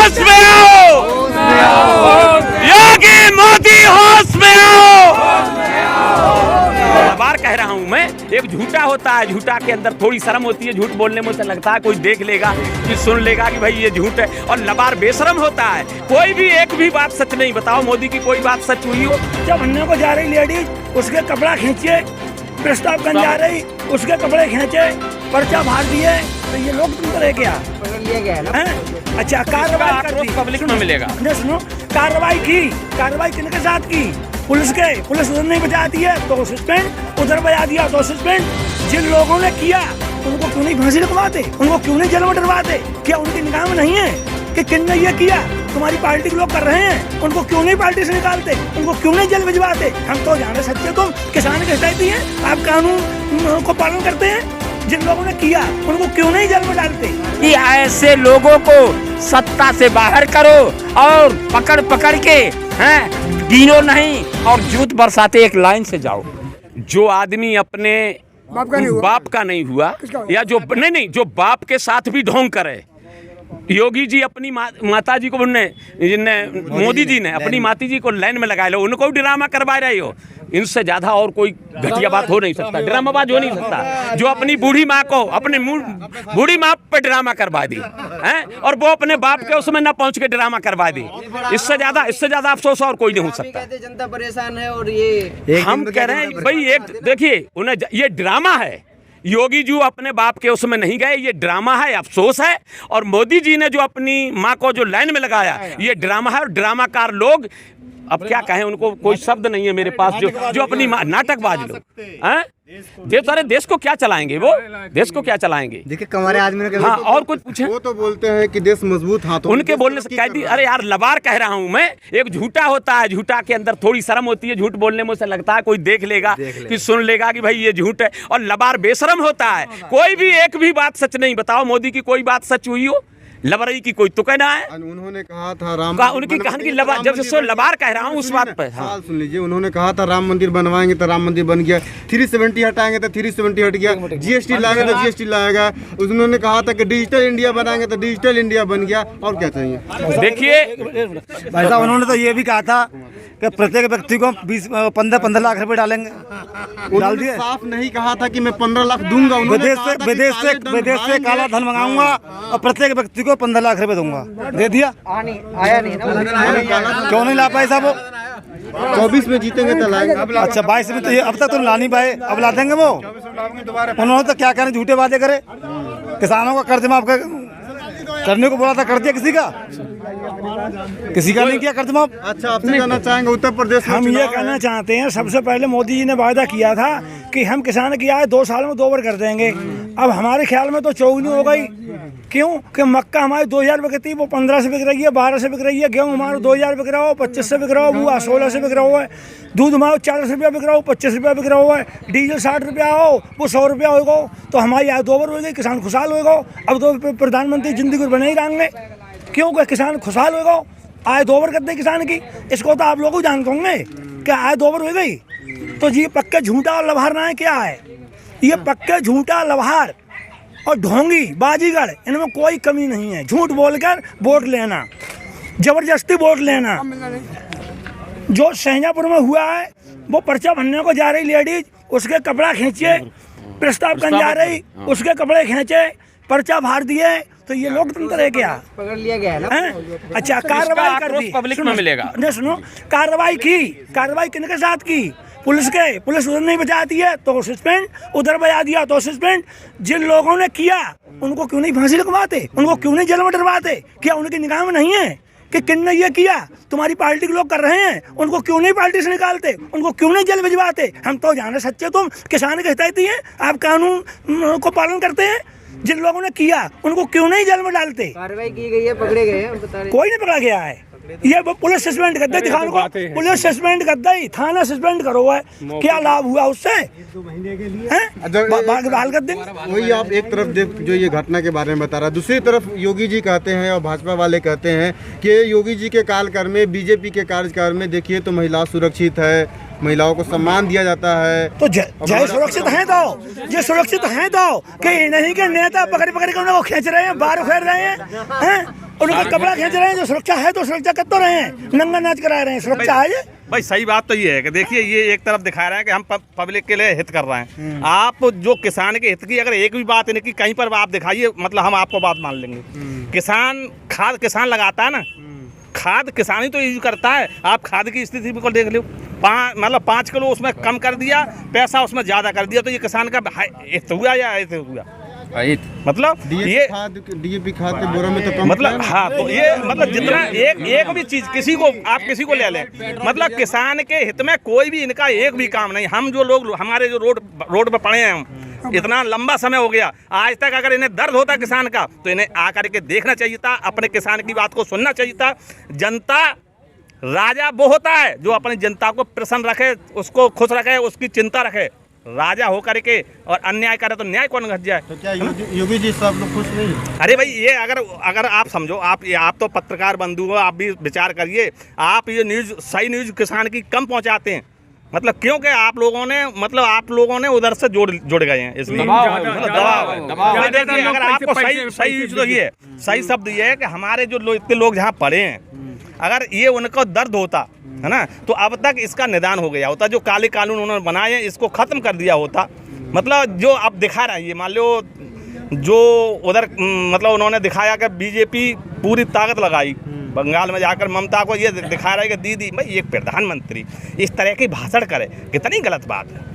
होश में आओ, योगी मोदी होश में आओ। बार कह रहा हूं मैं, एक झूठा होता है, झूठा के अंदर थोड़ी शर्म होती है, झूठ बोलने में उसे लगता है कोई देख लेगा कि सुन लेगा कि भाई ये झूठ है, और लबार बेशरम होता है। कोई भी एक भी बात सच नहीं। बताओ मोदी की कोई बात सच हुई हो? जब बनने को जा रही लेडीज उसके कपड़ा खींचे, प्रस्ताव करने जा रही उसके कपड़े खींचे, पर्चा फाड़ दिए, तो ये लोकतंत्र है क्या? लिया गया है ना। अच्छा, कार्रवाई कर दी, पब्लिक में मिलेगा। सुनो, कार्रवाई की, कार्रवाई किन के साथ की? पुलिस उधर नहीं बजाती है तो सस्पेंड, उधर बजा दिया तो सस्पेंड। जिन लोगों ने किया उनको क्यों नहीं फांसी लगवाते, उनको क्यों नहीं जेल में डलवाते? क्या उनकी निगाह में नहीं है कि किन ने ये किया? तुम्हारी पार्टी के लोग कर रहे हैं, उनको क्यों नहीं पार्टी से निकालते, उनको क्यों नहीं जेल भिजवाते? हम तो जाने सच्चे, तुम किसान के हिदायती हैं, आप कानून को पालन करते हैं। जिन लोगों ने किया उनको क्यों नहीं जेल में डालते? कि ऐसे लोगों को सत्ता से बाहर करो और पकड़ पकड़ के हैं, गिनो नहीं और जूत बरसाते एक लाइन से जाओ। जो आदमी अपने बाप का नहीं हुआ या जो नहीं जो बाप के साथ भी ढोंग करे। योगी जी अपनी माता जी को मोदी जी ने अपनी माता जी को लाइन में लगा लो, उनको ड्रामा करवा रहे हो। इनसे ज्यादा और कोई घटिया बात हो नहीं सकता, ड्रामाबाज हो नहीं सकता। जो अपनी बूढ़ी माँ को अपने बूढ़ी माँ पे ड्रामा करवा दी हैं, और वो अपने बाप के उसमें न पहुंच के ड्रामा करवा दी। इससे ज्यादा अफसोस और कोई नहीं हो सकता। जनता परेशान है और ये हम कह रहे हैं भाई, एक देखिए उन्हें ये ड्रामा है। योगी जी अपने बाप के उसमें नहीं गए, ये ड्रामा है, अफसोस है। और मोदी जी ने जो अपनी माँ को जो लाइन में लगाया, ये ड्रामा है। और ड्रामाकार लोग, अब क्या कहें उनको, कोई शब्द नहीं है मेरे पास। जो अपनी नाटकबाज लोग हैं, सारे देश को क्या चलाएंगे? वो देश को क्या चलाएंगे? देखिए कमारे आदमी ने हाँ, और कुछ पूछे? वो तो बोलते हैं कि देश मजबूत हाथों, उनके बोलने से कह दी। अरे यार, लबार कह रहा हूं मैं, एक झूठा होता है, झूठा के अंदर थोड़ी शर्म होती है, झूठ बोलने में उसे लगता है कोई देख लेगा कि सुन लेगा कि भाई ये झूठ है, और लबार बेशरम होता है। कोई भी एक भी बात सच नहीं। बताओ मोदी की कोई बात सच हुई हो? लबरई की कोई तो कहना है। उन्होंने कहा था राम उनकी कहानी की लबार, जब से लबार कह रहा हूँ उस बात पे सवाल सुन लीजिए। उन्होंने कहा था राम मंदिर बनवाएंगे तो राम मंदिर बन गया, 370 हटाएंगे तो 370 हट गया, जीएसटी लाएंगे तो जीएसटी लाएगा। उन्होंने कहा था कि डिजिटल इंडिया बनाएंगे तो डिजिटल इंडिया बन गया। और क्या चाहिए? देखिए भाई साहब, उन्होंने तो ये भी कहा था कि प्रत्येक व्यक्ति को 15 लाख रुपए डालेंगे, डाल दिए। साफ नहीं कहा था कि मैं 15 लाख दूंगा। विदेश से काला धन मंगाऊंगा और प्रत्येक व्यक्ति को 15 लाख रुपए दूंगा। दे दिया? आया नहीं ना। क्यों नहीं ला पाए साहब? वो 24 में जीतेंगे तो लाएंगे। अच्छा, 22 में तो ये अब तक तो ला नहीं पाए, अब ला देंगे वो। उन्होंने तो क्या करें, झूठे वादे करे। किसानों का कर्ज माफ करने को बोला था, कर दिया किसी का नहीं किया कर्ज माफ। अच्छा, आपसे कहना चाहेंगे उत्तर प्रदेश में हम ये कहना चाहते हैं, सबसे पहले मोदी जी ने वादा किया था कि हम किसान की आय 2 साल में 2 बार कर देंगे। अब हमारे ख्याल में तो 24 हो गई। क्यों कि मक्का हमारी 2000 रुपये की थी, वो 15 से बिक रही है, 12 से बिक रही है। गेहूँ हमारा 2000 बिक रहा हो, 25 से बिक रहा हो, वो 16 से बिक रहा है। दूध हमारा 40 रुपया बिक रहा हो, 25 रुपया बिक रहा है। डीजल 60 रुपया हो, वो 100 रुपया होगा, तो हमारी आय 2 बार हो गई, किसान खुशहाल होगा। अब तो प्रधानमंत्री जिंदगी बने ही रहेंगे, क्योंकि किसान खुशहाल होगा। आय 2 बार कर दे किसान की, इसको तो आप लोग जानते होंगे कि आय 2 बार हो गई। तो ये पक्के झूठा और लभार ना है, क्या है ये? पक्के झूठा, लभार और ढोंगी, बाजीगर, इनमें कोई कमी नहीं है। झूठ बोलकर वोट लेना, जबरदस्ती वोट लेना। जो शाहजहाँपुर में हुआ है, वो पर्चा भरने को जा रही लेडीज, उसके कपड़ा खींचे, प्रस्ताव करने जा रही उसके कपड़े खींचे, पर्चा फाड़ दिए, तो ये लोकतंत्र है क्या? पकड़ लिया गया है ना। अच्छा, कार्रवाई कर दी, पब्लिक में मिलेगा। सुनो, कार्रवाई की, कार्रवाई किन के साथ की? पुलिस उधर नहीं बजाती है तो सस्पेंड, उधर बजा दिया तो सस्पेंड। जिन लोगों ने किया उनको क्यों नहीं फांसी लगवाते, उनको क्यों नहीं जेल में डलवाते? क्या उनकी निगाह में नहीं है कि किन ने ये किया? तुम्हारी पार्टी के लोग कर रहे हैं, उनको क्यों नहीं पार्टी से निकालते, उनको क्यों नहीं जेल भिजवाते? हम तो जाने सच्चे, तुम किसान के हिदायती हैं, आप कानून को पालन करते हैं। जिन लोगों ने किया उनको क्यों नहीं जेल में डालते? कार्रवाई की गई है, पकड़े गए हैं, कोई नहीं पकड़ा गया है। ये वो पुलिस सस्पेंड कर दे, दिखाने को पुलिस सस्पेंड कर दे, थाना सस्पेंड करो है, क्या लाभ हुआ उससे? 2 महीने के लिए बहाल कर देंगे। वही आप एक तरफ जो ये घटना के बारे में बता रहा, दूसरी तरफ योगी जी कहते हैं और भाजपा वाले कहते हैं कि योगी जी के कार्यकाल में, बीजेपी के कार्यकाल में देखिए तो महिला सुरक्षित है, महिलाओं को सम्मान दिया जाता है। तो जय सुरक्षित हैं तो, ये सुरक्षित हैं तो कि नहीं के नेता पकड़ के उनको खींच रहे हैं, बाहर उखेड़ रहे हैं। उनका कपड़ा खींच रहे हैं। जो सुरक्षा है तो सुरक्षा कर तो रहे हैं, नंगा नाच करा रहे हैं, सुरक्षा है ये। भाई सही बात तो ये है कि देखिए ये एक तरफ दिखा रहा है कि हम पब्लिक के लिए हित कर रहे हैं। आप जो किसान के हित की अगर एक भी बात इनकी कहीं पर आप दिखाइए, मतलब हम आपको बात मान लेंगे। किसान खाद किसान लगाता है ना, खाद किसान ही तो यूज करता है। आप खाद की स्थिति को देख लो, 5 किलो उसमें कम कर दिया, पैसा उसमें ज़्यादा कर दिया, तो ये किसान का हित हुआ या हित हुआ? मतलब ये डीएपी खाद के बोरे में तो कम मतलब हाँ, तो ये मतलब जितना एक भी चीज किसी को आप किसी को ले लें, मतलब किसान के हित में कोई भी इनका एक भी काम नहीं। हम जो लोग हमारे जो रोड पे पड़े हैं, हम इतना लंबा समय हो गया, आज तक अगर इन्हें दर्द होता किसान का तो इन्हें आकर के देखना चाहिए था, अपने किसान की बात को सुनना चाहिए था। जनता राजा वो होता है जो अपनी जनता को प्रसन्न रखे, उसको खुश रखे, उसकी चिंता रखे। राजा होकर के और अन्याय करे तो न्याय कौन घट जाए? तो क्या योगी जी से आप लोग खुश नहीं? अरे भाई ये अगर आप समझो, आप तो पत्रकार बंधु हो, आप भी विचार करिए। आप ये न्यूज़ सही न्यूज़ किसान की कम पहुंचाते हैं, मतलब क्योंकि आप लोगों ने उधर से जुड़ गए हैं, इसलिए दबाव है। देखिए अगर आपको सही न्यूज़ तो ये है, सही शब्द ये है कि हमारे जो इतने लोग जहाँ पड़े हैं, अगर ये उनको दर्द होता है ना, तो अब तक इसका निदान हो गया होता। जो काले कानून उन्होंने बनाए हैं इसको ख़त्म कर दिया होता। मतलब जो अब दिखा रहा है, ये मान लो जो उधर मतलब उन्होंने दिखाया कि बीजेपी पूरी ताकत लगाई बंगाल में जाकर, ममता को ये दिखा रहा है कि दीदी भाई एक प्रधानमंत्री इस तरह की भाषण करे, कितनी गलत बात है।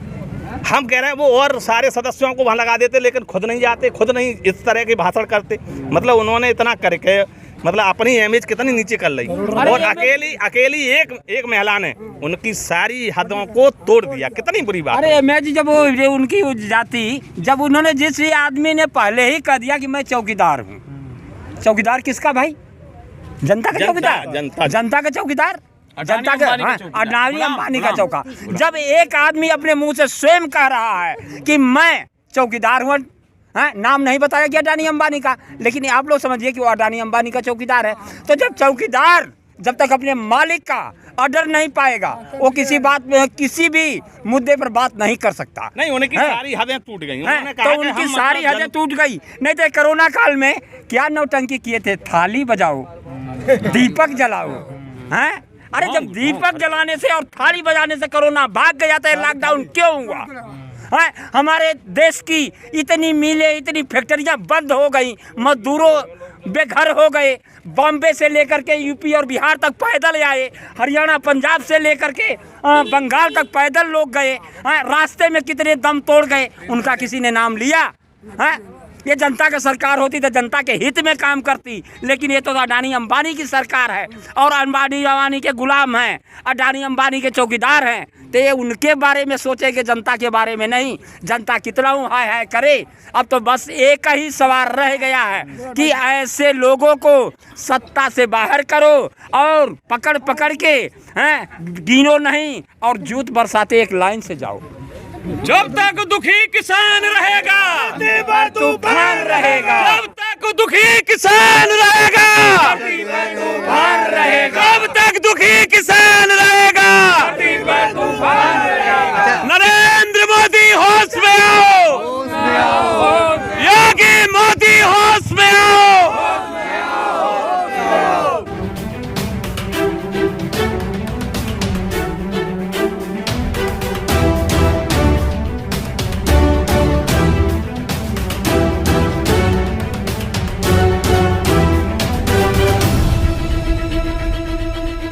हम कह रहे हैं वो और सारे सदस्यों को वहाँ लगा देते, लेकिन खुद नहीं जाते, खुद नहीं इस तरह की भाषण करते। मतलब उन्होंने इतना करके मतलब अपनी इमेज कितनी नीचे कर ली, और अकेली एक महिला ने उनकी सारी हदों को तोड़ दिया। कितनी बुरी बात। अरे इमेज जब उनकी जाती, जब उन्होंने जिस आदमी ने पहले ही कह दिया कि मैं चौकीदार हूँ। चौकीदार किसका भाई? जनता का चौकीदार, जनता का चौकीदार, जनता का, अडानी अंबानी का चौका। जब एक आदमी अपने मुंह से स्वयं कह रहा है कि मैं चौकीदार हूँ, नाम नहीं बताया गया अडानी अंबानी का, लेकिन आप लोग समझिए कि वो अडानी अंबानी का चौकीदार है। तो जब चौकीदार जब तक अपने मालिक का ऑर्डर नहीं पाएगा, वो किसी बात में किसी भी मुद्दे पर बात नहीं कर सकता। नहीं, उनकी सारी हदें टूट गई। तो उनकी सारी हदें टूट गई। नहीं तो कोरोना काल में क्या नौटंकी किए थे, थाली बजाओ, दीपक जलाओ, हैं? अरे जब दीपक जलाने से और थाली बजाने से कोरोना भाग गया तो लॉकडाउन क्यों हुआ? हमारे देश की इतनी मिलें, इतनी फैक्ट्रियां बंद हो गई, मजदूरों बेघर हो गए। बॉम्बे से लेकर के यूपी और बिहार तक पैदल आए, हरियाणा पंजाब से लेकर के बंगाल तक पैदल लोग गए। रास्ते में कितने दम तोड़ गए, उनका किसी ने नाम लिया? ये जनता की सरकार होती तो जनता के हित में काम करती, लेकिन ये तो अडानी अंबानी की सरकार है और अडानी अंबानी के गुलाम हैं, अडानी अंबानी के चौकीदार हैं। तो ये उनके बारे में सोचे कि जनता के बारे में नहीं। जनता कितना हाय हाय करे। अब तो बस एक ही सवाल रह गया है कि ऐसे लोगों को सत्ता से बाहर करो और पकड़ पकड़ के गिनो नहीं और जूत बरसाते एक लाइन से जाओ। जब तक दुखी किसान रहेगा तूफान रहेगा, जब तक दुखी किसान रहेगा तूफान रहेगा, जब तक दुखी किसान